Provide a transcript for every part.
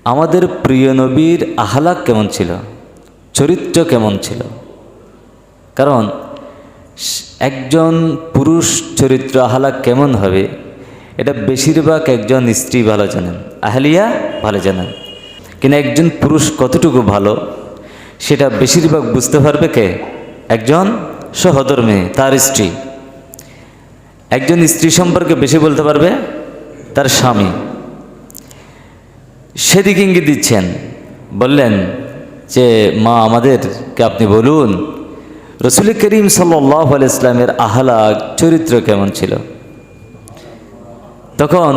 আমাদের প্রিয় নবীর আহলাক কেমন ছিল, চরিত্র কেমন ছিল। কারণ একজন পুরুষ চরিত্র আহলাক কেমন হবে এটা বেশিরভাগ একজন স্ত্রী ভালো জানেন, আহলিয়া ভালো জানেন। কিন্তু একজন পুরুষ কতটুকু ভালো সেটা বেশিরভাগ বুঝতে পারবে কে? একজন সহধর্মী, তার স্ত্রী। একজন স্ত্রী সম্পর্কে বেশি বলতে পারবে তার স্বামী। সেদিকে ইঙ্গিত দিচ্ছেন, বললেন যে মা আমাদেরকে আপনি বলুন রসুল করিম সাল্লাল্লাহু আলাইহি ওয়াসাল্লামের আহলাক চরিত্র কেমন ছিল। তখন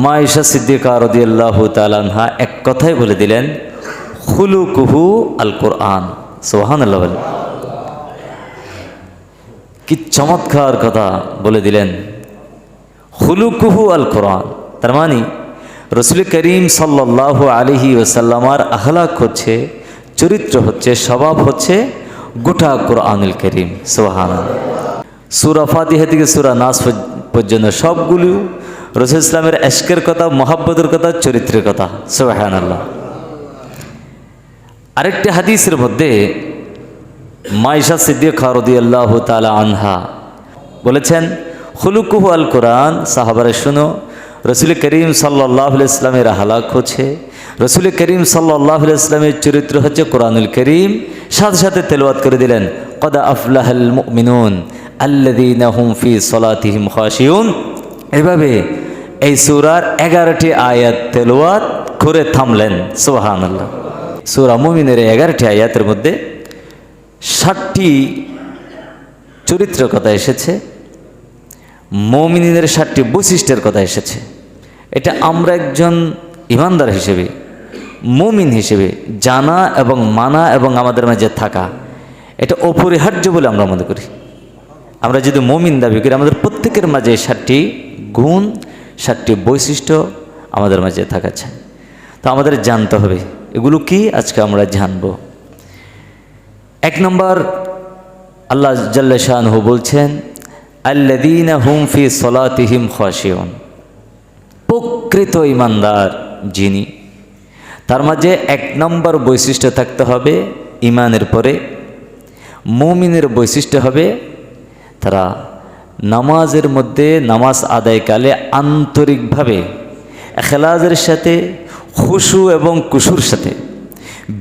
মা আয়েশা সিদ্দিকা রাদিয়াল্লাহু তাআলা আনহা এক কথাই বলে দিলেন, খুলুকুহু আল কোরআন। সুবহানাল্লাহ। কি চমৎকার কথা বলে দিলেন, খুলুকুহু আল কোরআন। তার মানে রসুল করিম সাল্লাল্লাহু আলাইহি ওয়াসাল্লামার আখলাক হচ্ছে, চরিত্র হচ্ছে, স্বভাব হচ্ছে গোটা কোরআনুল করিম। সুবহানাল্লাহ। সূরা ফাতিহা থেকে সূরা নাস পর্যন্ত সবগুলো রসুল ইসলামের ইশকের কথা, মোহাব্বতের কথা, চরিত্রের কথা। সুবহানাল্লাহ। আরেকটি হাদিসের মধ্যে মা আয়েশা সিদ্দিকা রাদিয়াল্লাহু তাআলা আনহা বলেছেন, খুলুকুহু আল কোরআন। সাহাবারা শুনো, রসুল করিম সাল্লাল্লাহু আলাইহি ওয়াসাল্লামের আহলাক হচ্ছে, রসুল করিম সাল্লাল্লাহু আলাইহি ওয়াসাল্লামের চরিত্র হচ্ছে কোরআনুল করিম। সাথে সাথে তেলাওয়াত করে দিলেন, কদ আফলাহাল মুমিনুন আল্লাযীনা হুম ফি সলাতিহিম খাশিউন। এভাবে এই সূরার 11টি আয়াত তেলাওয়াত করে থামলেন। সুবহানাল্লাহ। সূরা মুমিনের 11টি আয়াতের মধ্যে 60টি চরিত্রের কথা এসেছে, মুমিনের 60টি বৈশিষ্ট্যের কথা এসেছে। এটা আমরা একজন ইমানদার হিসেবে, মুমিন হিসেবে জানা এবং মানা এবং আমাদের মাঝে থাকা এটা অপরিহার্য বলে আমরা মনে করি। আমরা যদি মুমিন দাবি করি, আমাদের প্রত্যেকের মাঝে 60টি গুণ, 60টি বৈশিষ্ট্য আমাদের মাঝে থাকা চাই। তো আমাদের জানতে হবে এগুলো কি, আজকে আমরা জানব। 1 নম্বর, আল্লাহ জাল্লা শাআনহু বলছেন, আল্লাযীনা হুম ফি সলাতিহিম খাশিউন। প্রকৃত ইমানদার যিনি, তার মাঝে 1 নম্বর বৈশিষ্ট্য থাকতে হবে ইমানের পরে, মুমিনের বৈশিষ্ট্য হবে তারা নামাজের মধ্যে, নামাজ আদায়কালে আন্তরিকভাবে ইখলাসের সাথে, খুশু এবং কুশুর সাথে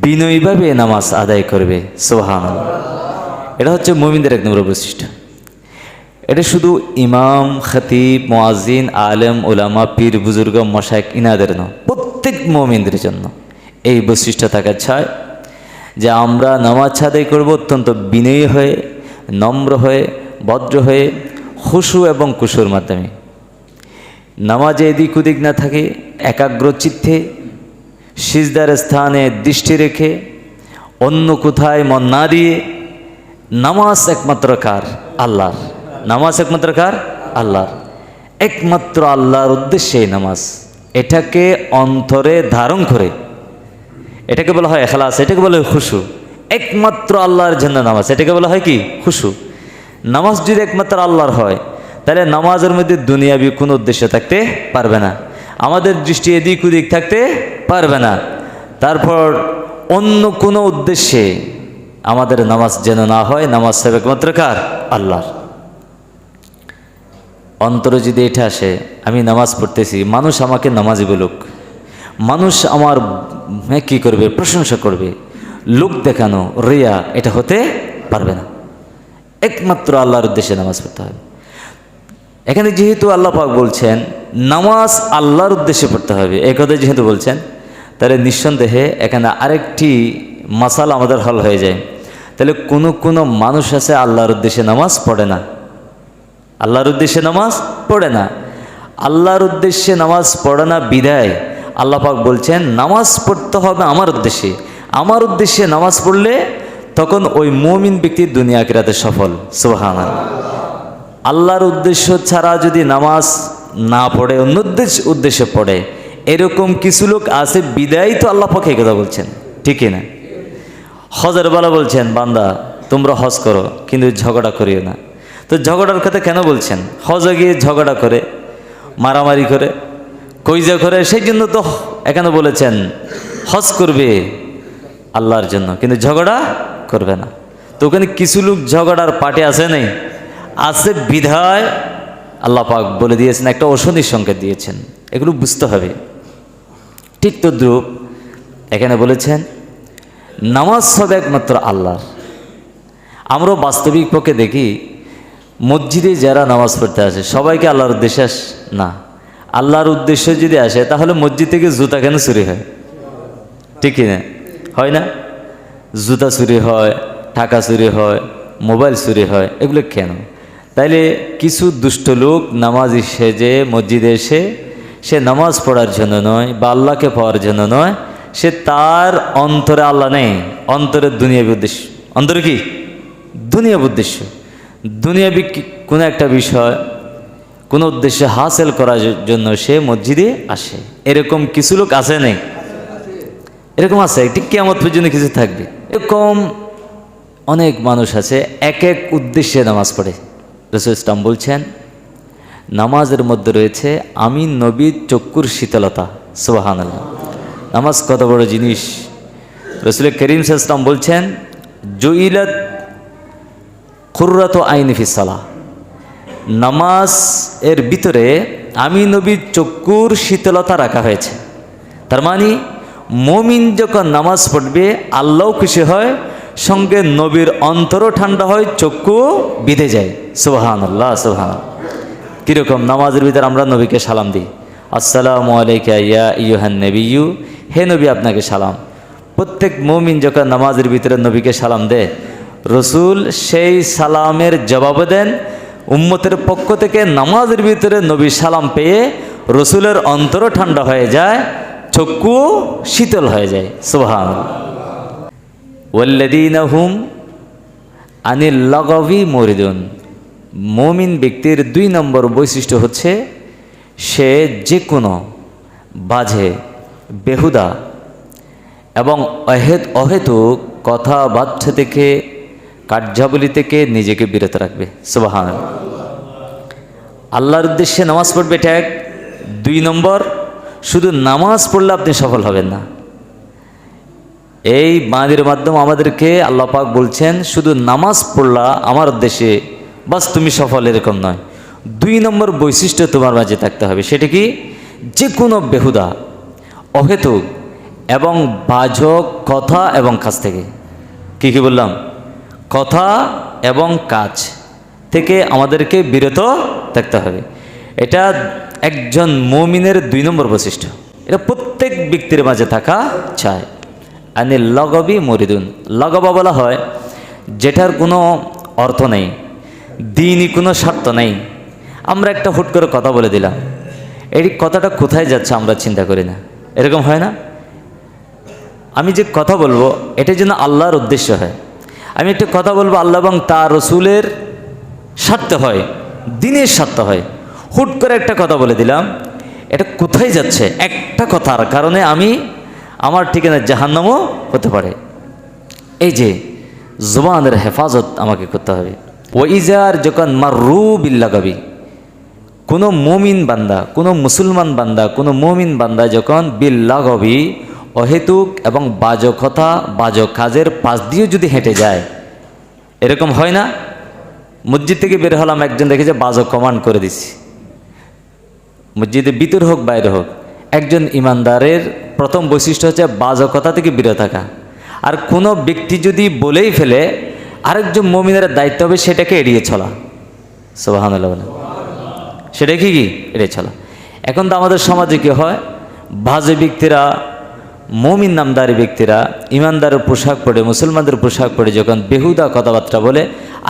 বিনয়ীভাবে নামাজ আদায় করবে। সুবহানাল্লাহ। এটা হচ্ছে মুমিনদের 1 নম্বর বৈশিষ্ট্য। এটা শুধু ইমাম, খতিব, মুয়াজ্জিন, আলেম, উলামা, পীর, বুজুর্গ, মাশায়েখ ইনাদের নয়, প্রত্যেক মুমিনদের জন্য এই বৈশিষ্ট্য থাকা চাই যে আমরা নামাজ আদায় করব অত্যন্ত বিনয়ী হয়ে, নম্র হয়ে, ভদ্র হয়ে, খুশু এবং কুশুর মাধ্যমে। নামাজে এদিক ওদিক না থাকে, একাগ্র চিত্তে সিজদার স্থানে দৃষ্টি রেখে অন্য কোথায় মন না দিয়ে। নামাজ একমাত্র কার? আল্লাহর। নামাজ একমাত্র কার? আল্লাহর। একমাত্র আল্লাহর উদ্দেশ্যে নামাজ, এটাকে অন্তরে ধারণ করে, এটাকে বলা হয় ইখলাস, এটাকে বলা হয় খুশু। একমাত্র আল্লাহর জন্য নামাজ, এটাকে বলা হয় কি? খুশু। নামাজ যদি একমাত্র আল্লাহর হয়, তাহলে নামাজের মধ্যে দুনিয়াবি কোনো উদ্দেশ্য থাকতে পারবে না, আমাদের দৃষ্টি এদিক ওদিক থাকতে পারবে না। তারপর অন্য কোনো উদ্দেশ্যে আমাদের নামাজ যেন না হয়। নামাজ হবে একমাত্র কার? আল্লাহর। অন্তরে যদি এটা আসে, আমি নামাজ পড়তেছি, মানুষ আমাকে নামাজি বলুক, মানুষ আমার কী করবে? প্রশংসা করবে, লোক দেখানো, রিয়া, এটা হতে পারবে না। একমাত্র আল্লাহর উদ্দেশ্যে নামাজ পড়তে হবে। এখানে যেহেতু আল্লাহ পাক বলছেন নামাজ আল্লাহর উদ্দেশ্যে পড়তে হবে, এই কথা যেহেতু বলছেন, তাহলে নিঃসন্দেহে এখানে আরেকটি মাসালা আমাদের হল হয়ে যায়। তাহলে কোনো মানুষ আছে আল্লাহর উদ্দেশ্যে নামাজ পড়ে না, আল্লাহর উদ্দেশ্যে নামাজ পড়ে না। আল্লাহর উদ্দেশ্যে নামাজ পড়ে না বিদায় আল্লাহ পাক বলছেন নামাজ পড়তে হবে আমার উদ্দেশ্যে। আমার উদ্দেশ্যে নামাজ পড়লে তখন ওই মুমিন ব্যক্তি দুনিয়া আখিরাতে সফল। সুবহানাল্লাহ। আল্লাহর উদ্দেশ্য ছাড়া যদি নামাজ না পড়ে, অন্য উদ্দেশ্যে পড়ে, এরকম কিছু লোক আছে বিদায় তো আল্লাহ পাক এই কথা বলছেন, ঠিক না? হজের বেলা বলছেন বান্দা তোমরা হজ করো কিন্তু ঝগড়া করিও না। তো ঝগড়ার কথা কেন বলছেন? হজে গিয়ে ঝগড়া করে, মারামারি করে, কইজা করে, সেই জন্য তো এখানে বলেছেন হজ করবে আল্লাহর জন্য, কিন্তু ঝগড়া করবে না। তো ওখানে কিছু লোক ঝগড়ার পাটে আছে নেই, আছে বিধায় আল্লাহ পাক বলে দিয়েছেন, একটা ঔষধির সংকেত দিয়েছেন, এগুলো বুঝতে হবে। ঠিক তদ্রূপ এখানে বলেছেন নামাজ হবে একমাত্র আল্লাহর। আমরাও বাস্তবিক পক্ষে দেখি মসজিদে যারা নামাজ পড়তে আসে সবাইকে আল্লাহর উদ্দেশ্যে না, আল্লাহর উদ্দেশ্যে যদি আসে তাহলে মসজিদ থেকে জুতা কেন চুরি হয়? ঠিক না? হয় না? জুতা চুরি হয়, টাকা চুরি হয়, মোবাইল চুরি হয়, এগুলো কেন? তাইলে কিছু দুষ্ট লোক নামাজি সেজে মসজিদে এসে সে নামাজ পড়ার জন্য নয় বা আল্লাহকে পাওয়ার জন্য নয়, সে তার অন্তরে আল্লাহ নেই, অন্তরের দুনিয়াবি উদ্দেশ্য। অন্তরে কি? দুনিয়াবি উদ্দেশ্য, দুনিয়াবি কোনো একটা বিষয় কোনো উদ্দেশ্যে হাসিল করার জন্য সে মসজিদে আসে। এরকম কিছু লোক আছে নেই? এরকম আছে, ঠিক কিয়ামত পর্যন্ত কিছু থাকবে। এরকম অনেক মানুষ আছে এক এক উদ্দেশ্যে নামাজ পড়ে। রাসূল ইসলাম বলছেন নামাজের মধ্যে রয়েছে আমি নবীর চক্ষুর শীতলতা। সুবহানাল্লাহ, নামাজ কত বড় জিনিস। রাসূল করিম সাল্লাল্লাহু আলাইহি ওয়াসাল্লাম বলছেন জুইলাত কুররাতু আইনি ফিস সালাহ, নামাজ এর ভিতরে আমি নবীর চক্ষুর শীতলতা রাখা হয়েছে। তার মানে মুমিন যখন নামাজ পড়বে আল্লাহও খুশি হয়, সঙ্গে নবীর অন্তরও ঠান্ডা হয়, চক্ষু বিধে যায়। সুবহানাল্লাহ, সুবহানাল্লাহ। কীরকম? নামাজের ভিতরে আমরা নবীকে সালাম দিই, আসসালামু আলাইকা ইয়া আইয়ুহান নবিয়্যু, হে নবী আপনাকে সালাম। প্রত্যেক মুমিন যখন নামাজের ভিতরে নবীকে সালাম দেয়, রসুল সেই সালামের জবাব দেন। উম্মতের পক্ষ থেকে নামাজের ভিতরে নবী সালাম পেয়ে রসুলের অন্তরও ঠান্ডা হয়ে যায়, চক্ষু শীতল হয়ে যায়। সুবহানাল্লাহ। ওয়াল্লাযীনা হুম আনিল লাগবি মুরিদুন, মুমিন ব্যক্তির 2 নম্বর বৈশিষ্ট্য হচ্ছে সে যে কোনো বাজে, বেহুদা এবং অহেতুক কথাবার্তা থেকে, কার্যাবলী থেকে নিজেকে বিরত রাখবে। সুবহানাল্লাহ। আল্লাহর উদ্দেশ্যে নামাজ পড়বে, এটা এক। 2 নম্বর, শুধু নামাজ পড়লে আপনি সফল হবেন না। এই বাণীর মাধ্যমে আমাদেরকে আল্লাহ পাক বলছেন শুধু নামাজ পড়লা আমার উদ্দেশ্যে বাস তুমি সফল, এরকম নয়। 2 নম্বর বৈশিষ্ট্য তোমার মাঝে থাকতে হবে, সেটা কি? যে কোনো বেহুদা, অহেতুক এবং বাজক কথা এবং কাজ থেকে, কি কি বললাম? কথা এবং কাজ থেকে আমাদেরকে বিরত থাকতে হবে। এটা একজন মুমিনের 2 নম্বর বৈশিষ্ট্য। এটা প্রত্যেক ব্যক্তির মাঝে থাকা চায়। আনিল লাগবি মুরিদুন, লাগবা বলা হয় যেটার কোনো অর্থ নেই, দিনই কোনো স্বার্থ নেই। আমরা একটা হুট করে কথা বলে দিলাম, এই কথাটা কোথায় যাচ্ছে আমরা চিন্তা করি না, এরকম হয় না? আমি যে কথা বলবো এটা যেন আল্লাহর উদ্দেশ্য হয়। আমি একটা কথা বলবো আল্লাহ এবং তার রসুলের স্বার্থে হয়, দিনের স্বার্থে হয়। হুট করে একটা কথা বলে দিলাম, এটা কোথায় যাচ্ছে? একটা কথার কারণে আমার ঠিকানা জাহান্নামও হতে পারে। এই যে জবানের হেফাজত আমাকে করতে হবে। ওয়াইজার যখন মাররু বিল্লাগাবি, কোনো মুমিন বান্দা, কোনো মুসলমান বান্দা, কোনো মুমিন বান্দা যখন বিল্লাগাবি অহেতুক এবং বাজে কথা, বাজে কাজের পাশ দিয়ে যদি হেঁটে যায়, এরকম হয় না? মসজিদ থেকে বের হলাম, একজন দেখেছে বাজে কমান্ড করে দিছি, মসজিদে ভিতর হোক বাইরে হোক। একজন ইমানদারের প্রথম বৈশিষ্ট্য হচ্ছে বাজে কথা থেকে বিরত থাকা। আর কোনো ব্যক্তি যদি বলেই ফেলে, আরেকজন মুমিনের দায়িত্ব হবে সেটাকে এড়িয়ে চলা। সুবহানাল্লাহ। সেটা কি এড়িয়ে চলা। এখন তো আমাদের সমাজে কি হয়, বাজে ব্যক্তিরা, মুমিন নামদারি ব্যক্তিরা ইমানদারের পোশাক পরে, মুসলমানদের পোশাক পরে যখন বেহুদা কথাবার্তা বলে,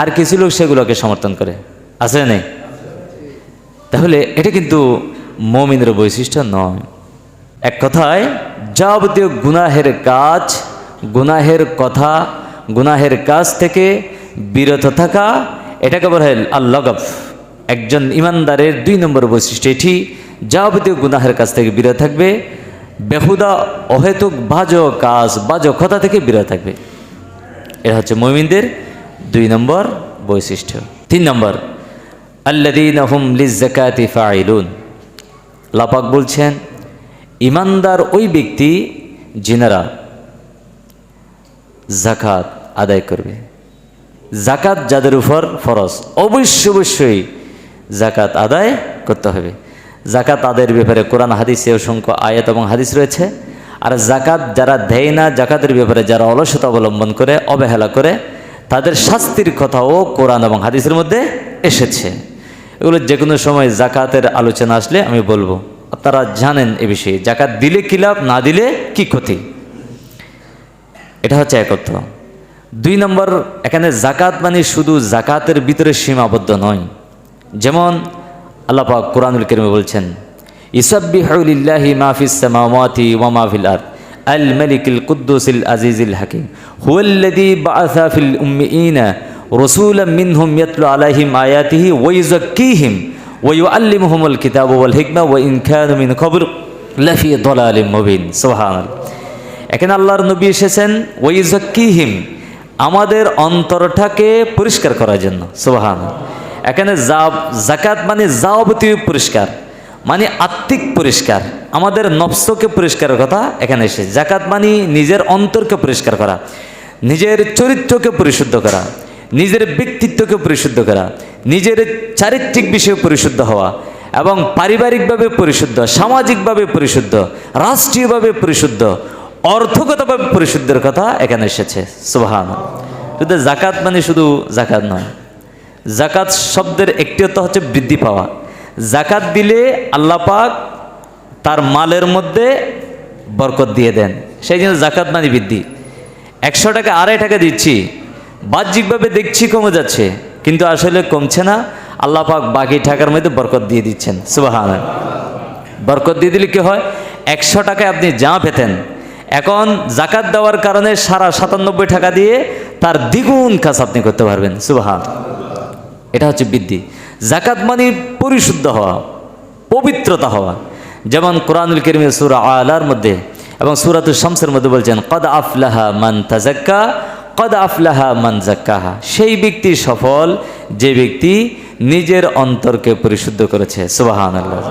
আর কিছু লোক সেগুলোকে সমর্থন করে, আছে নেই? তাহলে এটা কিন্তু মুমিনের বৈশিষ্ট্য নয়। এক কথায় যাবতীয় গুনাহের কাজ, গুনাহের কথা, গুনাহের কাজ থেকে বিরত থাকা, এটাকে বলা হয় আল-লাগব। একজন ইমানদারের 2 নম্বর বৈশিষ্ট্য এটি, যাবতীয় গুনাহের কাজ থেকে বিরত থাকবে, বেহুদা অহেতুক বাজে কাজ, বাজে কথা থেকে বিরত থাকবে। এটা হচ্ছে মুমিনদের 2 নম্বর বৈশিষ্ট্য। 3 নম্বর, আল্লাযীনা হুম লিয-যাকাতি ফাঈলুন। আল্লাহ পাক বলছেন ইমানদার ওই ব্যক্তি যিনারা জাকাত আদায় করবে। জাকাত যাদের উপর ফরজ, অবশ্যই জাকাত আদায় করতে হবে। জাকাত আদায়ের ব্যাপারে কোরআন হাদিসে অসংখ্য আয়াত এবং হাদিস রয়েছে। আর জাকাত যারা দেয় না, জাকাতের ব্যাপারে যারা অলসতা অবলম্বন করে, অবহেলা করে, তাদের শাস্তির কথাও কোরআন এবং হাদিসের মধ্যে এসেছে। এগুলো যে কোনো সময় জাকাতের আলোচনা আসলে আমি বলবো। আপনারা জানেন এ বিষয়ে, জাকাত দিলে কি লাভ, না দিলে কি ক্ষতি। এটা হচ্ছে এক অর্থ। 2 নম্বর, এখানে জাকাত মানে শুধু জাকাতের ভিতরে সীমাবদ্ধ নয়। যেমন আল্লাহ পাক কোরআনুল কারীমে বলছেন, ইসাব্বিহু লিল্লাহি মা ফিস সামাওয়াতি ওয়া মা ফিল আরদ আল মালিকুল কুদ্দুসিল আজিজিল হাকিম হুয়াল্লাযী বাআসা ফিল উম্মিয়িনা রাসূলাম মিনহুম ইয়াতলু আলাইহিম আয়াতিহি ওয়া ইউযাক্কিহিম ওয়া ইউআল্লিমুহুমুল কিতাবা ওয়াল হিকমা ওয়া ইন কানু মিন ক্বাবল লাফি দালালিম মুবিন। সুবহানাল্লাহ। এখানে আল্লাহর নবী এসেছেন ওয়া ইউযাক্কিহিম, আমাদের অন্তরটাকে পরিষ্কার করার জন্য। সুবহানাল্লাহ। এখানে জাকাত মানে যাবতীয় পরিষ্কার, মানে আত্মিক পরিষ্কার, আমাদের নফসকে পরিষ্কারের কথা এখানে এসে। জাকাত মানে নিজের অন্তরকে পরিষ্কার করা, নিজের চরিত্রকে পরিশুদ্ধ করা, নিজের ব্যক্তিত্বকে পরিশুদ্ধ করা, নিজের চারিত্রিক বিষয়ে পরিশুদ্ধ হওয়া এবং পারিবারিকভাবে পরিশুদ্ধ, সামাজিকভাবে পরিশুদ্ধ, রাষ্ট্রীয়ভাবে পরিশুদ্ধ, অর্থগতভাবে পরিশুদ্ধের কথা এখানে এসেছে। সুবহানাল্লাহ। শুধু জাকাত মানে শুধু জাকাত নয়। জাকাত শব্দের একটি অর্থ হচ্ছে বৃদ্ধি পাওয়া। জাকাত দিলে আল্লাহ পাক তার মালের মধ্যে বরকত দিয়ে দেন, সেই জন্য জাকাত মানে বৃদ্ধি। 100 টাকা 2.5 টাকা দিচ্ছি, বাহ্যিকভাবে দেখছি কমে যাচ্ছে, কিন্তু আসলে কমছে না। আল্লাহ পাক বাকি টাকার মধ্যে বরকত দিয়ে দিচ্ছেন। সুবহানাল্লাহ। বরকত দিয়ে দিলে কি হয়, 100 টাকায় আপনি যা পেতেন, এখন জাকাত দেওয়ার কারণে সারা 97 টাকা দিয়ে তার দ্বিগুণ কাজ আপনি করতে পারবেন। সুবহানাল্লাহ। এটা হচ্ছে বৃদ্ধি। জাকাত মানে পরিশুদ্ধ হওয়া, পবিত্রতা হওয়া। যেমন কোরআনুল কারীমে সূরা আলার মধ্যে এবং সূরাতুশ শামসের মধ্যে বলছেন, কদ আফলাহা মান তাযাক্কা কদ আফলাহা মান যাক্কাহা। সেই ব্যক্তি সফল যে ব্যক্তি নিজের অন্তরকে পরিশুদ্ধ করেছে। সুবহানাল্লাহ।